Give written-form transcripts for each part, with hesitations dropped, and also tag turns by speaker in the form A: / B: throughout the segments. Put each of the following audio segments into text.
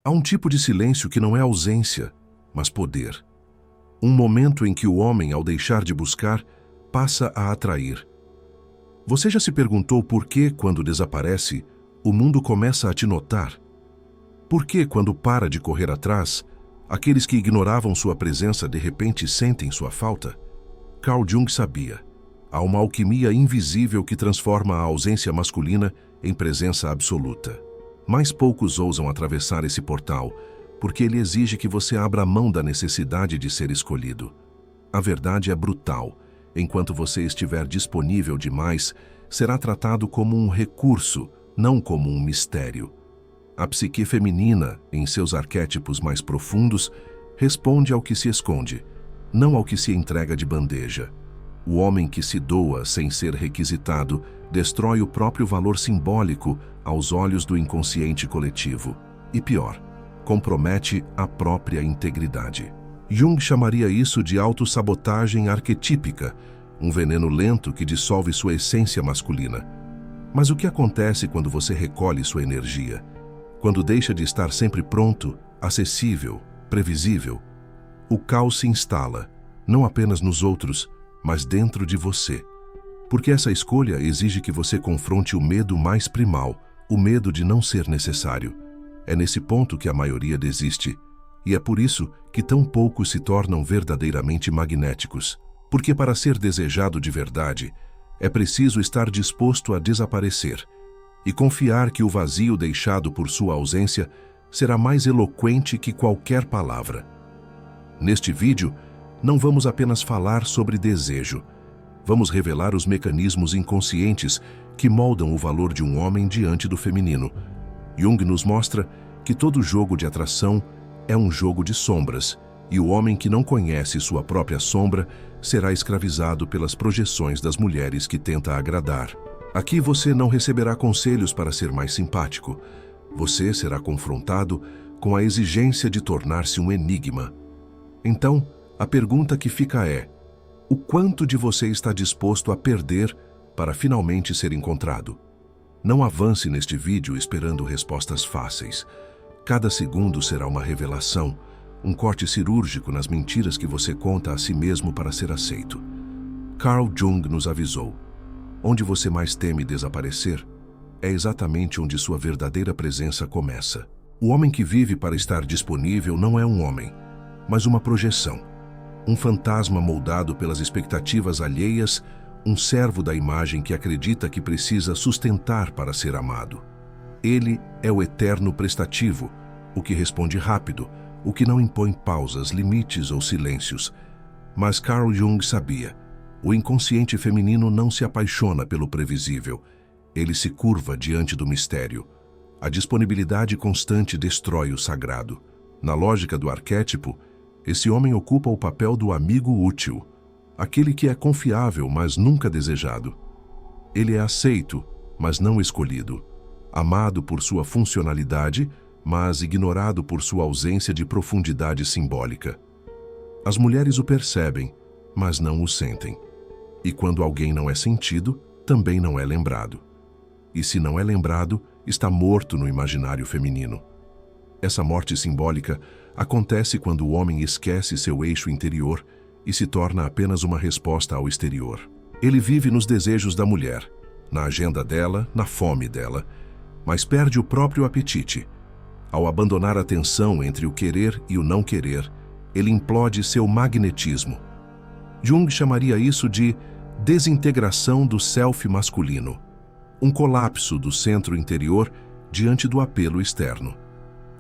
A: Há um tipo de silêncio que não é ausência, mas poder. Um momento em que o homem, ao deixar de buscar, passa a atrair. Você já se perguntou por que, quando desaparece, o mundo começa a te notar? Por que, quando para de correr atrás, aqueles que ignoravam sua presença de repente sentem sua falta? Carl Jung sabia. Há uma alquimia invisível que transforma a ausência masculina em presença absoluta. Mas poucos ousam atravessar esse portal, porque ele exige que você abra mão da necessidade de ser escolhido. A verdade é brutal. Enquanto você estiver disponível demais, será tratado como um recurso, não como um mistério. A psique feminina, em seus arquétipos mais profundos, responde ao que se esconde, não ao que se entrega de bandeja. O homem que se doa sem ser requisitado destrói o próprio valor simbólico aos olhos do inconsciente coletivo. E pior, compromete a própria integridade. Jung chamaria isso de autossabotagem arquetípica, um veneno lento que dissolve sua essência masculina. Mas o que acontece quando você recolhe sua energia? Quando deixa de estar sempre pronto, acessível, previsível? O caos se instala, não apenas nos outros, mas dentro de você. Porque essa escolha exige que você confronte o medo mais primal, o medo de não ser necessário. É nesse ponto que a maioria desiste. E é por isso que tão poucos se tornam verdadeiramente magnéticos. Porque para ser desejado de verdade, é preciso estar disposto a desaparecer e confiar que o vazio deixado por sua ausência será mais eloquente que qualquer palavra. Neste vídeo, não vamos apenas falar sobre desejo. Vamos revelar os mecanismos inconscientes que moldam o valor de um homem diante do feminino. Jung nos mostra que todo jogo de atração é um jogo de sombras, e o homem que não conhece sua própria sombra será escravizado pelas projeções das mulheres que tenta agradar. Aqui você não receberá conselhos para ser mais simpático. Você será confrontado com a exigência de tornar-se um enigma. Então, a pergunta que fica é: o quanto de você está disposto a perder para finalmente ser encontrado? Não avance neste vídeo esperando respostas fáceis. Cada segundo será uma revelação, um corte cirúrgico nas mentiras que você conta a si mesmo para ser aceito. Carl Jung nos avisou: onde você mais teme desaparecer, é exatamente onde sua verdadeira presença começa. O homem que vive para estar disponível não é um homem, mas uma projeção. Um fantasma moldado pelas expectativas alheias, um servo da imagem que acredita que precisa sustentar para ser amado. Ele é o eterno prestativo, o que responde rápido, o que não impõe pausas, limites ou silêncios. Mas Carl Jung sabia: o inconsciente feminino não se apaixona pelo previsível, ele se curva diante do mistério. A disponibilidade constante destrói o sagrado. Na lógica do arquétipo, esse homem ocupa o papel do amigo útil, aquele que é confiável, mas nunca desejado. Ele é aceito, mas não escolhido, amado por sua funcionalidade, mas ignorado por sua ausência de profundidade simbólica. As mulheres o percebem, mas não o sentem. E quando alguém não é sentido, também não é lembrado. E se não é lembrado, está morto no imaginário feminino. Essa morte simbólica acontece quando o homem esquece seu eixo interior e se torna apenas uma resposta ao exterior. Ele vive nos desejos da mulher, na agenda dela, na fome dela, mas perde o próprio apetite. Ao abandonar a tensão entre o querer e o não querer, ele implode seu magnetismo. Jung chamaria isso de desintegração do self masculino, um colapso do centro interior diante do apelo externo.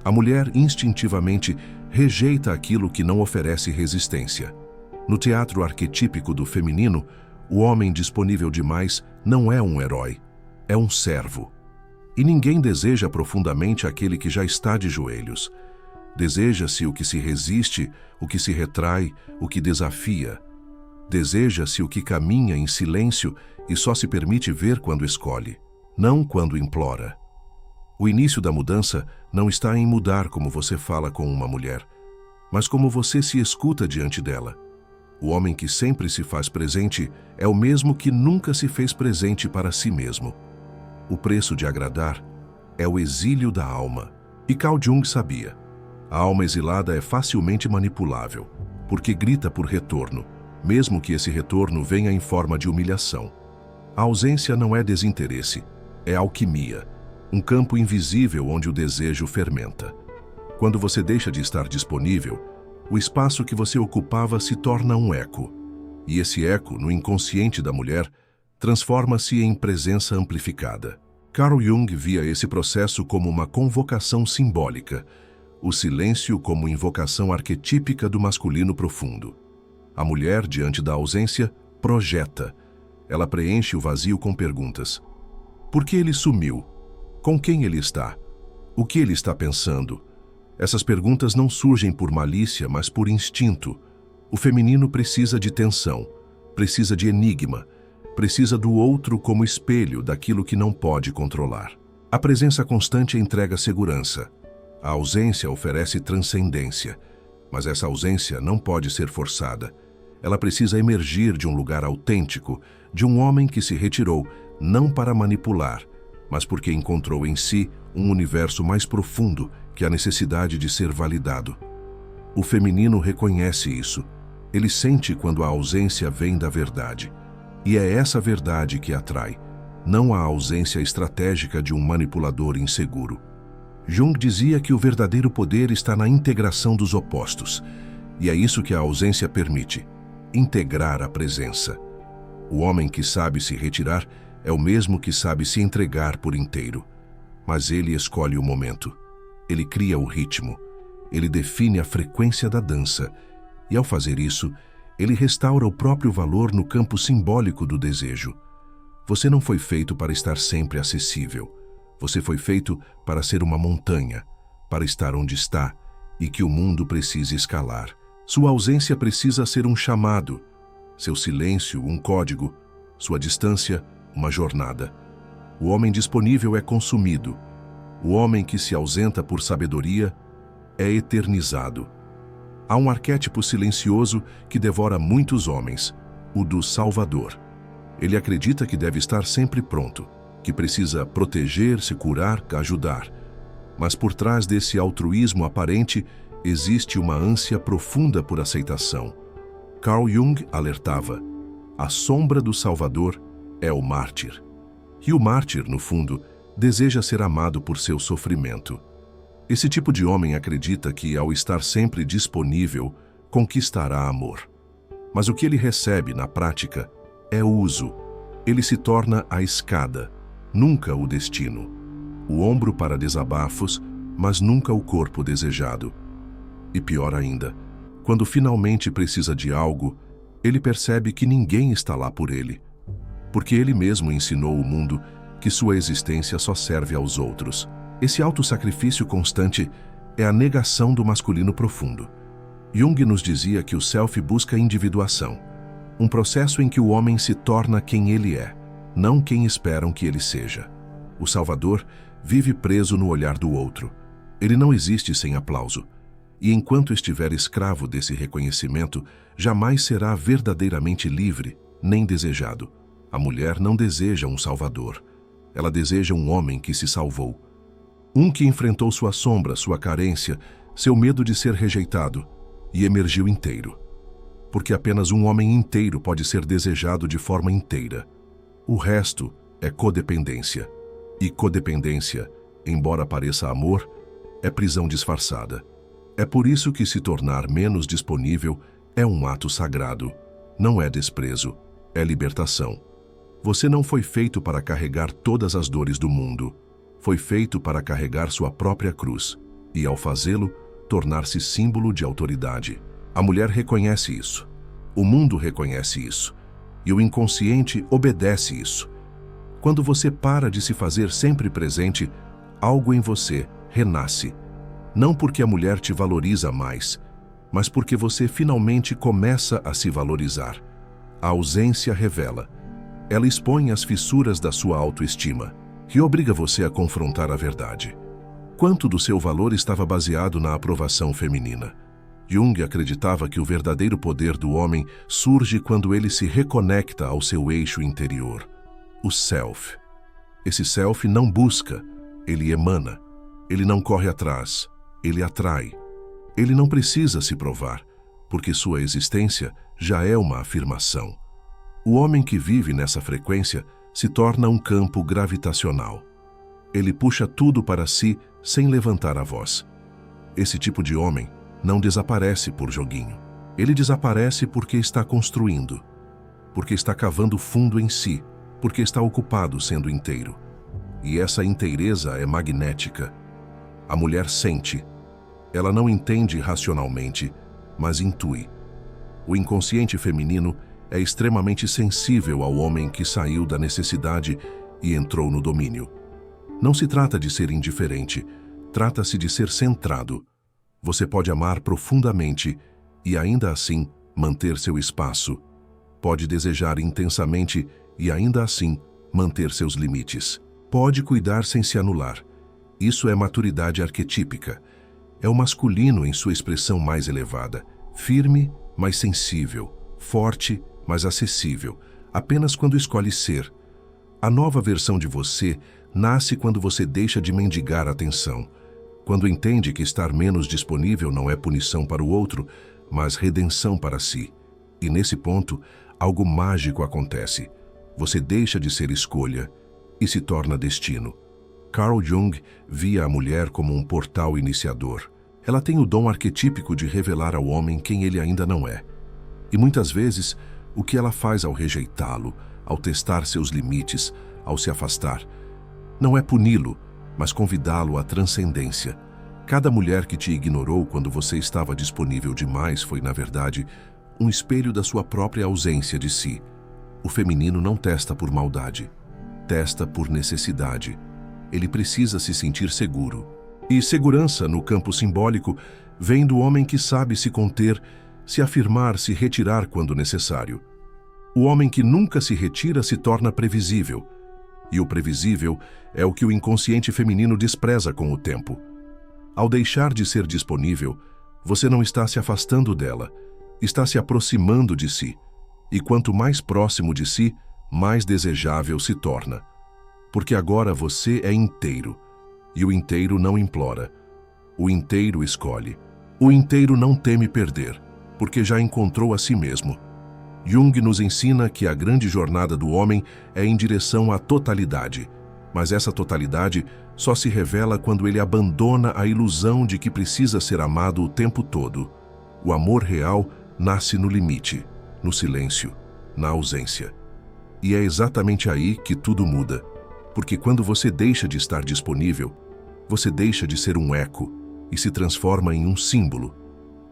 A: A mulher instintivamente rejeita aquilo que não oferece resistência. No teatro arquetípico do feminino, o homem disponível demais não é um herói, é um servo. E ninguém deseja profundamente aquele que já está de joelhos. Deseja-se o que se resiste, o que se retrai, o que desafia. Deseja-se o que caminha em silêncio e só se permite ver quando escolhe, não quando implora. O início da mudança não está em mudar como você fala com uma mulher, mas como você se escuta diante dela. O homem que sempre se faz presente é o mesmo que nunca se fez presente para si mesmo. O preço de agradar é o exílio da alma, E Carl Jung sabia. A alma exilada é facilmente manipulável, porque grita por retorno, mesmo que esse retorno venha em forma de humilhação. A ausência não é desinteresse, é alquimia, um campo invisível onde o desejo fermenta. Quando você deixa de estar disponível, o espaço que você ocupava se torna um eco. E esse eco, no inconsciente da mulher, transforma-se em presença amplificada. Carl Jung via esse processo como uma convocação simbólica, o silêncio como invocação arquetípica do masculino profundo. A mulher, diante da ausência, projeta. Ela preenche o vazio com perguntas. Por que ele sumiu? Com quem ele está? O que ele está pensando? Essas perguntas não surgem por malícia, mas por instinto. O feminino precisa de tensão, precisa de enigma, precisa do outro como espelho daquilo que não pode controlar. A presença constante entrega segurança. A ausência oferece transcendência, mas essa ausência não pode ser forçada. Ela precisa emergir de um lugar autêntico, de um homem que se retirou, não para manipular, mas porque encontrou em si um universo mais profundo que a necessidade de ser validado. O feminino reconhece isso. Ele sente quando a ausência vem da verdade. E é essa verdade que atrai, não a ausência estratégica de um manipulador inseguro. Jung dizia que o verdadeiro poder está na integração dos opostos, e é isso que a ausência permite, integrar a presença. O homem que sabe se retirar é o mesmo que sabe se entregar por inteiro, mas ele escolhe o momento, ele cria o ritmo, ele define a frequência da dança, e ao fazer isso, ele restaura o próprio valor no campo simbólico do desejo. Você não foi feito para estar sempre acessível. Você foi feito para ser uma montanha, para estar onde está e que o mundo precise escalar. Sua ausência precisa ser um chamado, seu silêncio um código, sua distância uma jornada. O homem disponível é consumido. O homem que se ausenta por sabedoria é eternizado. Há um arquétipo silencioso que devora muitos homens, o do Salvador. Ele acredita que deve estar sempre pronto, que precisa proteger, se curar, ajudar. Mas por trás desse altruísmo aparente, existe uma ânsia profunda por aceitação. Carl Jung alertava: a sombra do Salvador é o mártir. E o mártir, no fundo, deseja ser amado por seu sofrimento. Esse tipo de homem acredita que, ao estar sempre disponível, conquistará amor. Mas o que ele recebe, na prática, é uso. Ele se torna a escada, nunca o destino. O ombro para desabafos, mas nunca o corpo desejado. E pior ainda, quando finalmente precisa de algo, ele percebe que ninguém está lá por ele. Porque ele mesmo ensinou o mundo que sua existência só serve aos outros. Esse autossacrifício constante é a negação do masculino profundo. Jung nos dizia que o self busca individuação, um processo em que o homem se torna quem ele é, não quem esperam que ele seja. O Salvador vive preso no olhar do outro. Ele não existe sem aplauso. E enquanto estiver escravo desse reconhecimento, jamais será verdadeiramente livre, nem desejado. A mulher não deseja um Salvador. Ela deseja um homem que se salvou. Um que enfrentou sua sombra, sua carência, seu medo de ser rejeitado, e emergiu inteiro. Porque apenas um homem inteiro pode ser desejado de forma inteira. O resto é codependência. E codependência, embora pareça amor, é prisão disfarçada. É por isso que se tornar menos disponível é um ato sagrado. Não é desprezo, é libertação. Você não foi feito para carregar todas as dores do mundo. Foi feito para carregar sua própria cruz e, ao fazê-lo, tornar-se símbolo de autoridade. A mulher reconhece isso. O mundo reconhece isso. E o inconsciente obedece isso. Quando você para de se fazer sempre presente, algo em você renasce. Não porque a mulher te valoriza mais, mas porque você finalmente começa a se valorizar. A ausência revela. Ela expõe as fissuras da sua autoestima, que obriga você a confrontar a verdade. Quanto do seu valor estava baseado na aprovação feminina? Jung acreditava que o verdadeiro poder do homem surge quando ele se reconecta ao seu eixo interior, o self. Esse self não busca, ele emana. Ele não corre atrás, ele atrai. Ele não precisa se provar, porque sua existência já é uma afirmação. O homem que vive nessa frequência se torna um campo gravitacional. Ele puxa tudo para si sem levantar a voz. Esse tipo de homem não desaparece por joguinho. Ele desaparece porque está construindo, porque está cavando fundo em si, porque está ocupado sendo inteiro. E essa inteireza é magnética. A mulher sente. Ela não entende racionalmente, mas intui. O inconsciente feminino é extremamente sensível ao homem que saiu da necessidade e entrou no domínio. Não se trata de ser indiferente, trata-se de ser centrado. Você pode amar profundamente e ainda assim manter seu espaço. Pode desejar intensamente e ainda assim manter seus limites. Pode cuidar sem se anular. Isso é maturidade arquetípica. É o masculino em sua expressão mais elevada, firme, mas sensível, forte, mas acessível, apenas quando escolhe ser. A nova versão de você nasce quando você deixa de mendigar atenção, quando entende que estar menos disponível não é punição para o outro, mas redenção para si. E nesse ponto, algo mágico acontece. Você deixa de ser escolha e se torna destino. Carl Jung via a mulher como um portal iniciador. Ela tem o dom arquetípico de revelar ao homem quem ele ainda não é. E muitas vezes, o que ela faz ao rejeitá-lo, ao testar seus limites, ao se afastar, não é puni-lo, mas convidá-lo à transcendência. Cada mulher que te ignorou quando você estava disponível demais foi, na verdade, um espelho da sua própria ausência de si. O feminino não testa por maldade, testa por necessidade. Ele precisa se sentir seguro. E segurança, no campo simbólico, vem do homem que sabe se conter, se afirmar, se retirar quando necessário. O homem que nunca se retira se torna previsível. E o previsível é o que o inconsciente feminino despreza com o tempo. Ao deixar de ser disponível, você não está se afastando dela, está se aproximando de si. E quanto mais próximo de si, mais desejável se torna. Porque agora você é inteiro. E o inteiro não implora. O inteiro escolhe. O inteiro não teme perder, porque já encontrou a si mesmo. Jung nos ensina que a grande jornada do homem é em direção à totalidade, mas essa totalidade só se revela quando ele abandona a ilusão de que precisa ser amado o tempo todo. O amor real nasce no limite, no silêncio, na ausência. E é exatamente aí que tudo muda, porque quando você deixa de estar disponível, você deixa de ser um eco e se transforma em um símbolo.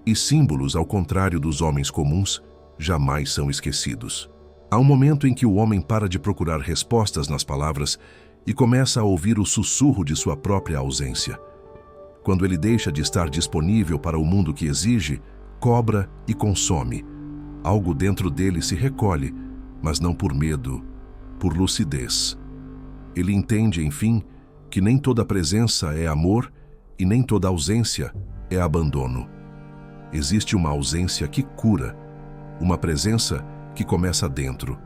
A: E símbolos, ao contrário dos homens comuns, jamais são esquecidos. Há um momento em que o homem para de procurar respostas nas palavras e começa a ouvir o sussurro de sua própria ausência. Quando ele deixa de estar disponível para o mundo que exige, cobra e consome. Algo dentro dele se recolhe, mas não por medo, por lucidez. Ele entende, enfim, que nem toda presença é amor e nem toda ausência é abandono. Existe uma ausência que cura, uma presença que começa dentro.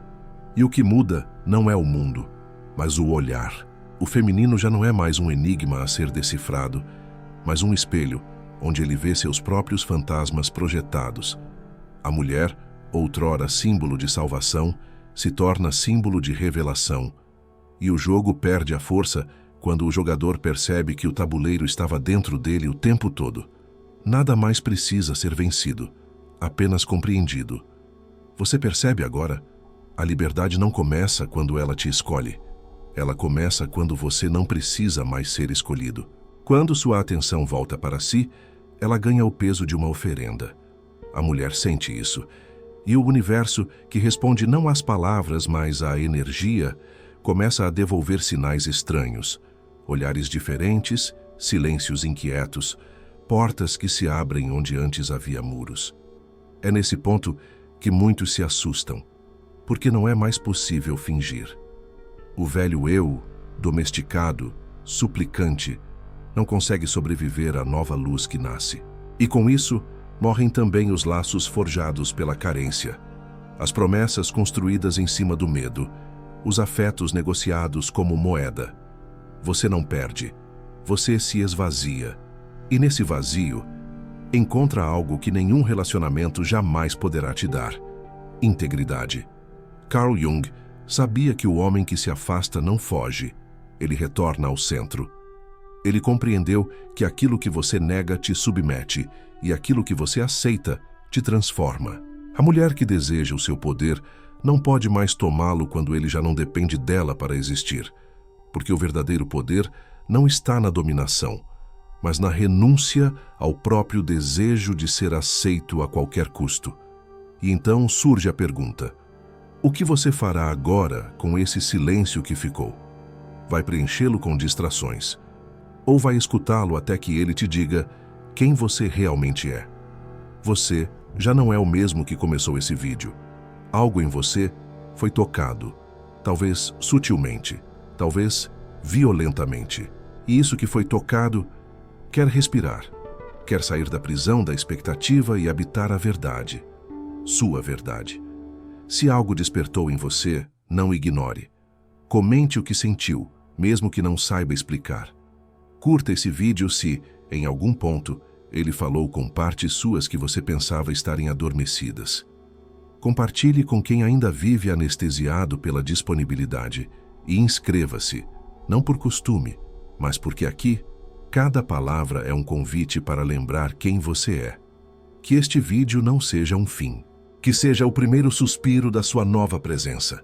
A: E o que muda não é o mundo, mas o olhar. O feminino já não é mais um enigma a ser decifrado, mas um espelho onde ele vê seus próprios fantasmas projetados. A mulher, outrora símbolo de salvação, se torna símbolo de revelação. E o jogo perde a força quando o jogador percebe que o tabuleiro estava dentro dele o tempo todo. Nada mais precisa ser vencido, apenas compreendido. Você percebe agora? A liberdade não começa quando ela te escolhe. Ela começa quando você não precisa mais ser escolhido. Quando sua atenção volta para si, ela ganha o peso de uma oferenda. A mulher sente isso. E o universo, que responde não às palavras, mas à energia, começa a devolver sinais estranhos. Olhares diferentes, silêncios inquietos, portas que se abrem onde antes havia muros. É nesse ponto que muitos se assustam, porque não é mais possível fingir. O velho eu, domesticado, suplicante, não consegue sobreviver à nova luz que nasce. E com isso, morrem também os laços forjados pela carência, as promessas construídas em cima do medo, os afetos negociados como moeda. Você não perde, você se esvazia. E nesse vazio, encontra algo que nenhum relacionamento jamais poderá te dar: integridade. Carl Jung sabia que o homem que se afasta não foge, ele retorna ao centro. Ele compreendeu que aquilo que você nega te submete e aquilo que você aceita te transforma. A mulher que deseja o seu poder não pode mais tomá-lo quando ele já não depende dela para existir, porque o verdadeiro poder não está na dominação, mas na renúncia ao próprio desejo de ser aceito a qualquer custo. E então surge a pergunta: o que você fará agora com esse silêncio que ficou? Vai preenchê-lo com distrações? Ou vai escutá-lo até que ele te diga quem você realmente é? Você já não é o mesmo que começou esse vídeo. Algo em você foi tocado, talvez sutilmente, talvez violentamente. E isso que foi tocado quer respirar, quer sair da prisão da expectativa e habitar a verdade, sua verdade. Se algo despertou em você, não ignore. Comente o que sentiu, mesmo que não saiba explicar. Curta esse vídeo se, em algum ponto, ele falou com partes suas que você pensava estarem adormecidas. Compartilhe com quem ainda vive anestesiado pela disponibilidade e inscreva-se, não por costume, mas porque aqui, cada palavra é um convite para lembrar quem você é. Que este vídeo não seja um fim, que seja o primeiro suspiro da sua nova presença.